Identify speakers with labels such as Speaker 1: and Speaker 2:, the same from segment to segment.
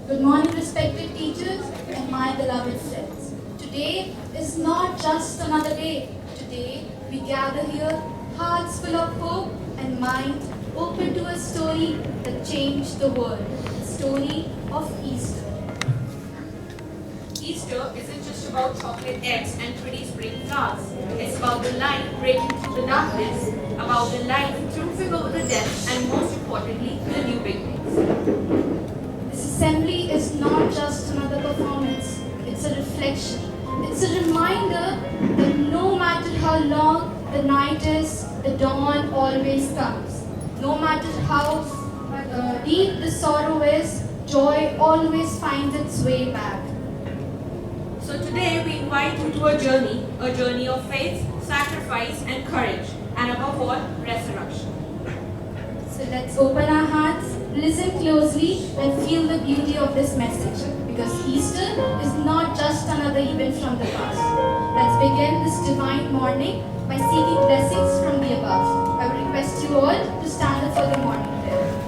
Speaker 1: Good morning, respected teachers and my beloved friends. Today is not just another day. Today we gather here, hearts full of hope and mind open to a story that changed the world. The story of Easter.
Speaker 2: Easter isn't just about chocolate eggs and pretty spring flowers. It's about the light breaking through the darkness, about the light triumphing over the death, and most importantly, the new beginnings.
Speaker 1: This assembly is not just another performance, it's a reflection. It's a reminder that no matter how long the night is, the dawn always comes. No matter how deep the sorrow is, joy always finds its way back.
Speaker 2: So today we invite you to a journey of faith, sacrifice, and courage, and above all, resurrection.
Speaker 1: So let's open our hearts, listen closely, and feel the beauty of this message. Because Easter is not just another event from the past. Let's begin this divine morning by seeking blessings from the above. I would request you all to stand up for the morning prayer.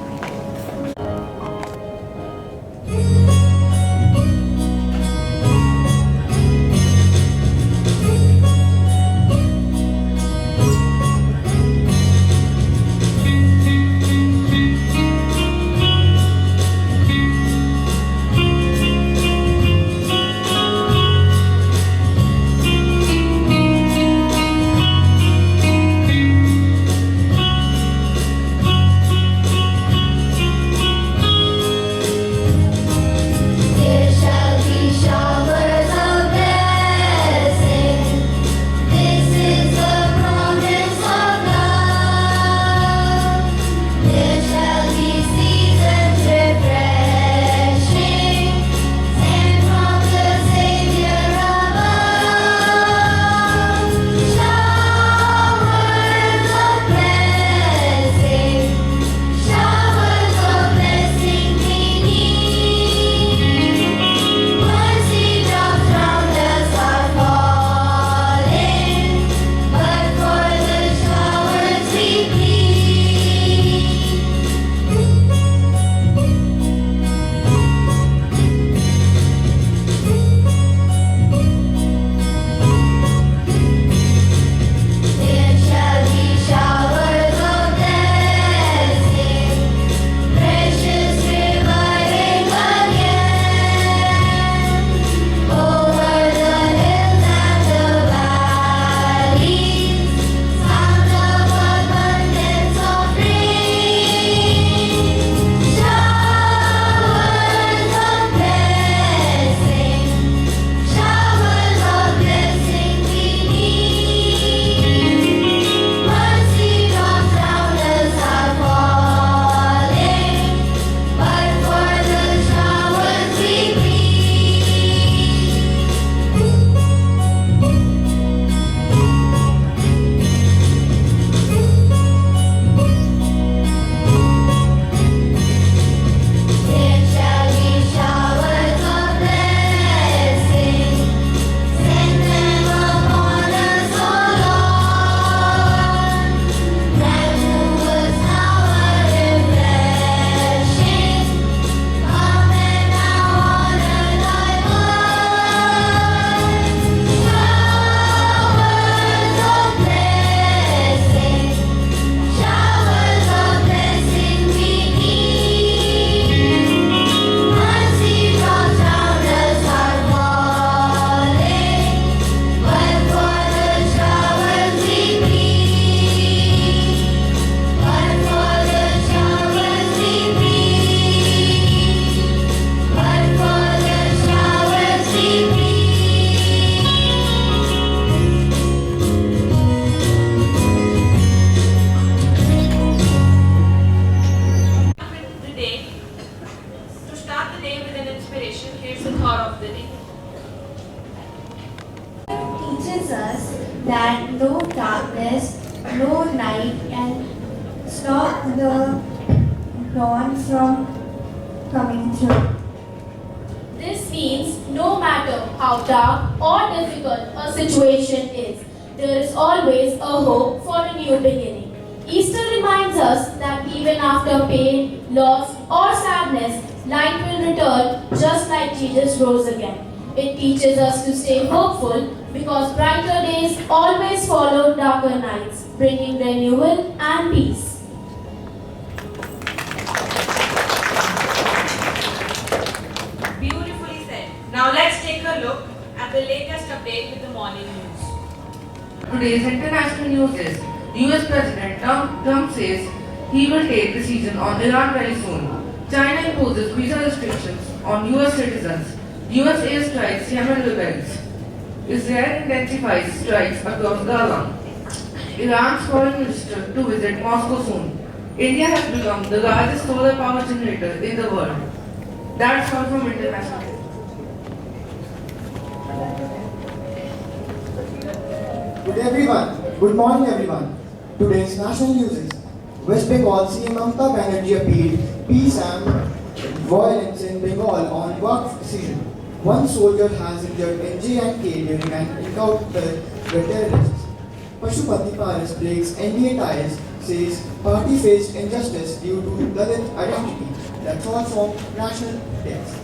Speaker 3: Teaches us that no darkness, no night can stop the dawn from coming through.
Speaker 1: This means no matter how dark or difficult a situation is, there is always a hope for a new beginning. Easter reminds us that even after pain, loss, or sadness,
Speaker 4: Light will return just like Jesus rose again. It teaches us to stay hopeful because brighter days always follow darker nights, bringing renewal and peace.
Speaker 2: Beautifully said. Now let's take a look at the latest update with the morning news.
Speaker 5: Today's international news is US President Trump says he will take decision on Iran very soon. China imposes visa restrictions on US citizens. US airstrikes Yemen rebels. Israel intensifies strikes across Gaza. Iran's foreign minister to visit Moscow soon. India has become the largest solar power generator in the world. That's all from international.
Speaker 6: Good morning everyone. Today's national news is West Bengal CM Mamata Banerjee appealed peace and violence in Bengal on Waqf decision. One soldier has injured NJ and K during an encounter with terrorists. Pashupati Paras breaks NDA ties, says party faced injustice due to Dalit identity. That's all from National Desk.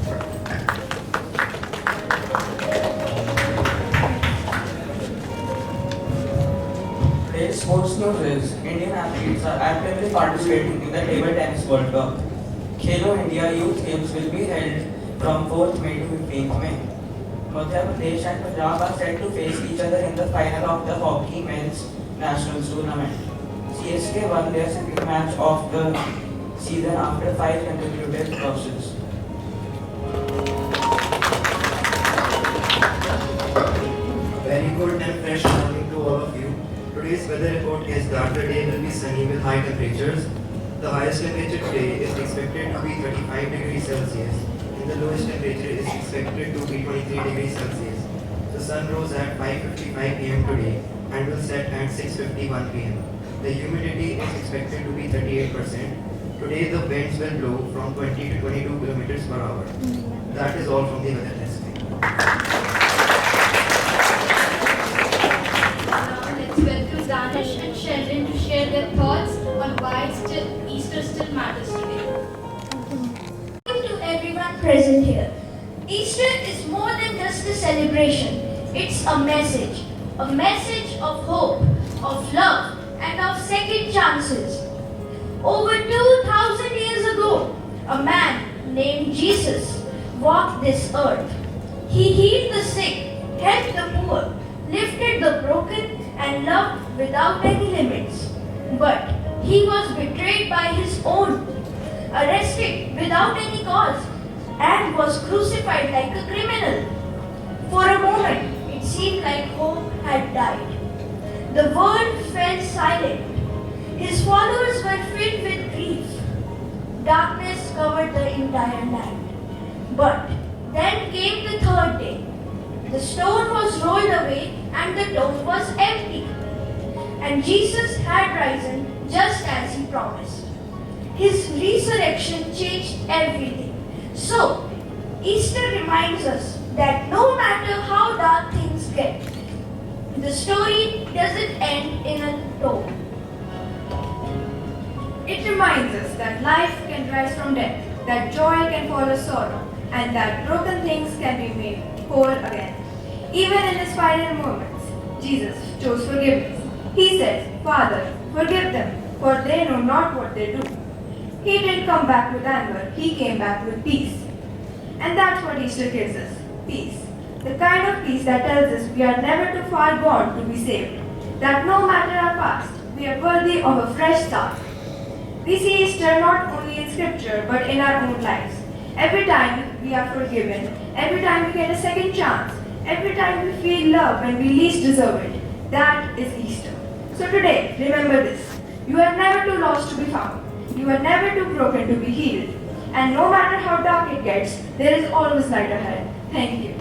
Speaker 7: Today's sports news is Indian athletes are actively participating in the Table Tennis World Cup. Khelo India Youth Games will be held from 4th May to 15th May. Madhya Pradesh and Punjab are set to face each other in the final of the Hockey Men's Nationals Tournament. CSK won their second match of the season after 5 consecutive losses.
Speaker 8: Very good and fresh morning to all of you. Today's weather report is that the day will be sunny with high temperatures. The highest temperature today is expected to be 35 degrees Celsius and the lowest temperature is expected to be 23 degrees Celsius. The sun rose at 5:55 p.m. today and will set at 6:51 p.m. The humidity is expected to be 38%. Today the winds will blow from 20 to 22 kilometers per hour. That is all from the weather desk.
Speaker 1: Welcome Danish and Sheldon to share their thoughts on why Easter still matters today.
Speaker 3: To everyone present here, Easter is more than just a celebration. It's a message of hope, of love, and of second chances. Over 2,000 years ago, a man named Jesus walked this earth. He healed the sick, helped the poor, lifted the broken, and loved without any limits. But he was betrayed by his own, arrested without any cause, and was crucified like a criminal. For a moment, it seemed like hope had died. The world fell silent. His followers were filled with grief. Darkness covered the entire land. But then came the third day. The stone was rolled away and the tomb was empty. And Jesus had risen just as he promised. His resurrection changed everything. So, Easter reminds us that no matter how dark things get, the story doesn't end in a tomb.
Speaker 2: It reminds us that life can rise from death, that joy can follow sorrow, and that broken things can be made whole again. Even in his final moments, Jesus chose forgiveness. He said, "Father, forgive them, for they know not what they do." He didn't come back with anger, he came back with peace. And that's what Easter gives us, peace. The kind of peace that tells us we are never too far gone to be saved. That no matter our past, we are worthy of a fresh start. We see Easter not only in scripture, but in our own lives. Every time we are forgiven, every time we get a second chance, every time we feel love when we least deserve it, that is Easter. So today, remember this. You are never too lost to be found. You are never too broken to be healed. And no matter how dark it gets, there is always light ahead. Thank you.